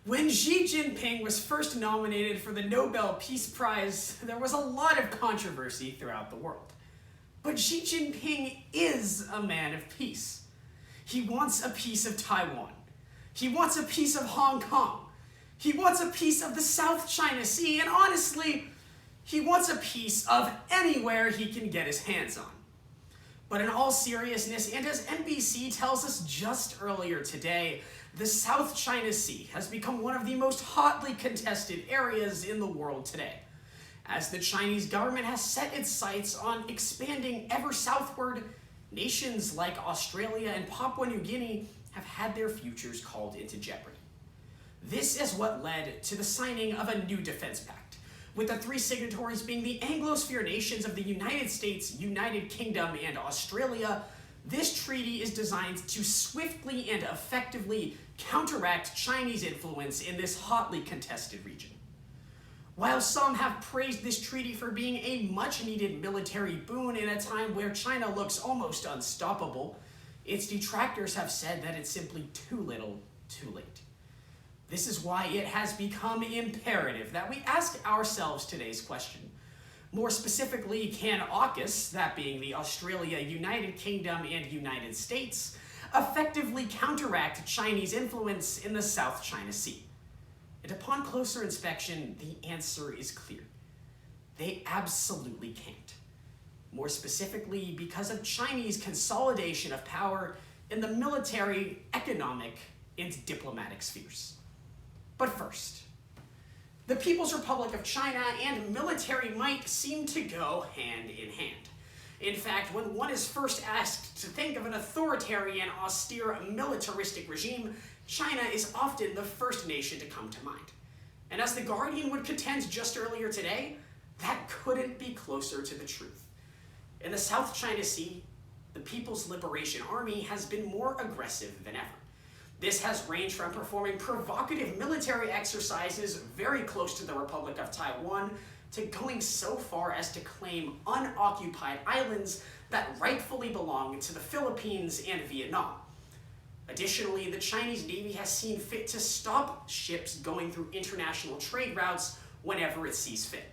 When Xi Jinping was first nominated for the Nobel Peace Prize, there was a lot of controversy throughout the world. But Xi Jinping is a man of peace. He wants a piece of Taiwan. He wants a piece of Hong Kong. He wants a piece of the South China Sea, and honestly, he wants a piece of anywhere he can get his hands on. But in all seriousness, and as NBC tells us just earlier today, the South China Sea has become one of the most hotly contested areas in the world today, as the Chinese government has set its sights on expanding ever southward. Nations like Australia and Papua New Guinea have had their futures called into jeopardy. This is what led to the signing of a new defense pact, with the three signatories being the Anglosphere nations of the United States, United Kingdom, and Australia. This treaty is designed to swiftly and effectively counteract Chinese influence in this hotly contested region. While some have praised this treaty for being a much-needed military boon in a time where China looks almost unstoppable, its detractors have said that it's simply too little, too late. This is why it has become imperative that we ask ourselves today's question. More specifically, can AUKUS, that being the Australia, United Kingdom, and United States, effectively counteract Chinese influence in the South China Sea? And upon closer inspection, the answer is clear. They absolutely can't. More specifically, because of Chinese consolidation of power in the military, economic, and diplomatic spheres. But first, the People's Republic of China and military might seem to go hand in hand. In fact, when one is first asked to think of an authoritarian, austere, militaristic regime, China is often the first nation to come to mind. And as The Guardian would contend just earlier today, that couldn't be closer to the truth. In the South China Sea, the People's Liberation Army has been more aggressive than ever. This has ranged from performing provocative military exercises very close to the Republic of Taiwan to going so far as to claim unoccupied islands that rightfully belong to the Philippines and Vietnam. Additionally, the Chinese Navy has seen fit to stop ships going through international trade routes whenever it sees fit.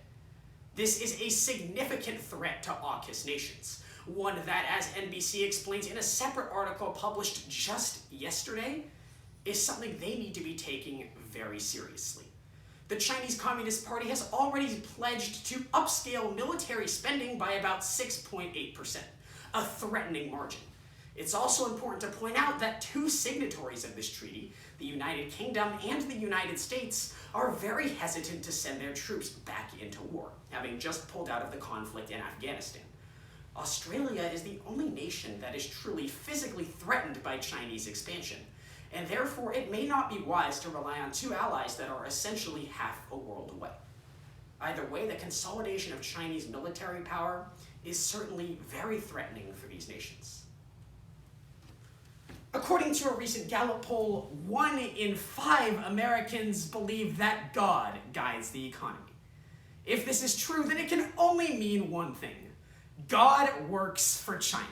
This is a significant threat to AUKUS nations, one that, as NBC explains in a separate article published just yesterday, is something they need to be taking very seriously. The Chinese Communist Party has already pledged to upscale military spending by about 6.8%, a threatening margin. It's also important to point out that two signatories of this treaty, the United Kingdom and the United States, are very hesitant to send their troops back into war, having just pulled out of the conflict in Afghanistan. Australia is the only nation that is truly physically threatened by Chinese expansion, and therefore it may not be wise to rely on two allies that are essentially half a world away. Either way, the consolidation of Chinese military power is certainly very threatening for these nations. According to a recent Gallup poll, 1 in 5 Americans believe that God guides the economy. If this is true, then it can only mean one thing. God works for China.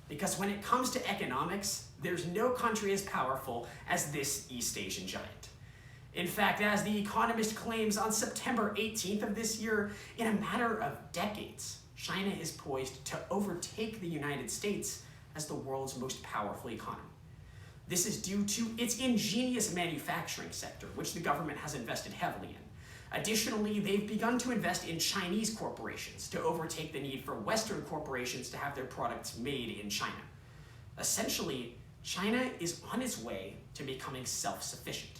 Because when it comes to economics, there's no country as powerful as this East Asian giant. In fact, as The Economist claims on September 18th of this year, in a matter of decades, China is poised to overtake the United States as the world's most powerful economy. This is due to its ingenious manufacturing sector, which the government has invested heavily in. Additionally, they've begun to invest in Chinese corporations to overtake the need for Western corporations to have their products made in China. Essentially, China is on its way to becoming self-sufficient.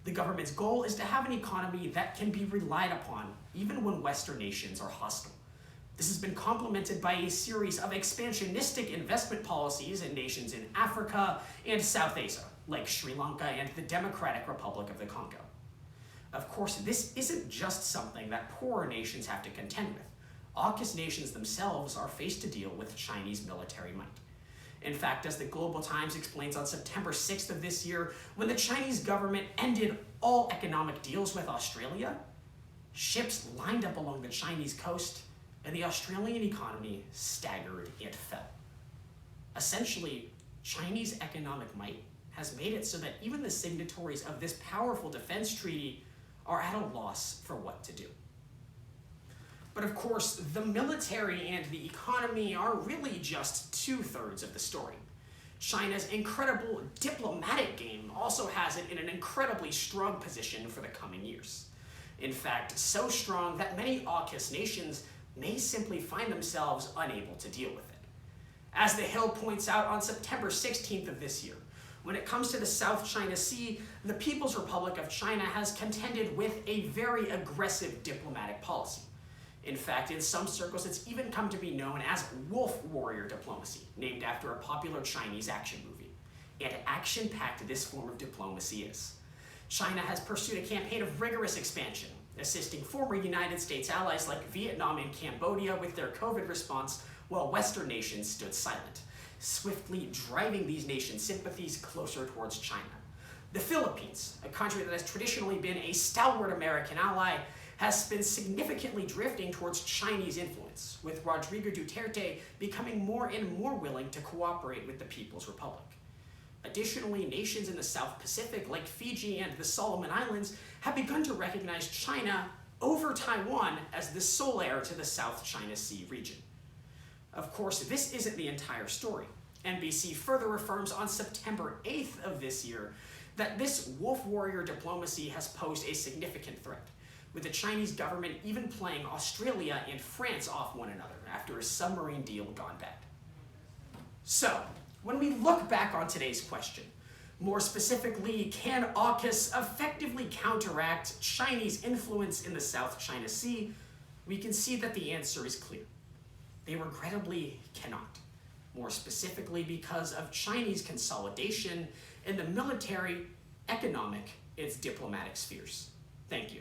The government's goal is to have an economy that can be relied upon even when Western nations are hostile. This has been complemented by a series of expansionistic investment policies in nations in Africa and South Asia, like Sri Lanka and the Democratic Republic of the Congo. Of course, this isn't just something that poorer nations have to contend with. AUKUS nations themselves are faced to deal with Chinese military might. In fact, as the Global Times explains on September 6th of this year, when the Chinese government ended all economic deals with Australia, ships lined up along the Chinese coast, and the Australian economy staggered and fell. Essentially, Chinese economic might has made it so that even the signatories of this powerful defense treaty are at a loss for what to do. But of course, the military and the economy are really just 2/3 of the story. China's incredible diplomatic game also has it in an incredibly strong position for the coming years. In fact, so strong that many AUKUS nations may simply find themselves unable to deal with it. As The Hill points out on September 16th of this year, when it comes to the South China Sea, the People's Republic of China has contended with a very aggressive diplomatic policy. In fact, in some circles, it's even come to be known as wolf warrior diplomacy, named after a popular Chinese action movie. And action-packed this form of diplomacy is. China has pursued a campaign of rigorous expansion, assisting former United States allies like Vietnam and Cambodia with their COVID response, while Western nations stood silent, swiftly driving these nations' sympathies closer towards China. The Philippines, a country that has traditionally been a stalwart American ally, has been significantly drifting towards Chinese influence, with Rodrigo Duterte becoming more and more willing to cooperate with the People's Republic. Additionally, nations in the South Pacific, like Fiji and the Solomon Islands, have begun to recognize China over Taiwan as the sole heir to the South China Sea region. Of course, this isn't the entire story. NBC further affirms on September 8th of this year that this wolf warrior diplomacy has posed a significant threat, with the Chinese government even playing Australia and France off one another after a submarine deal gone bad. So, when we look back on today's question, more specifically, can AUKUS effectively counteract Chinese influence in the South China Sea, we can see that the answer is clear. They regrettably cannot. More specifically because of Chinese consolidation in the military, economic, and diplomatic spheres. Thank you.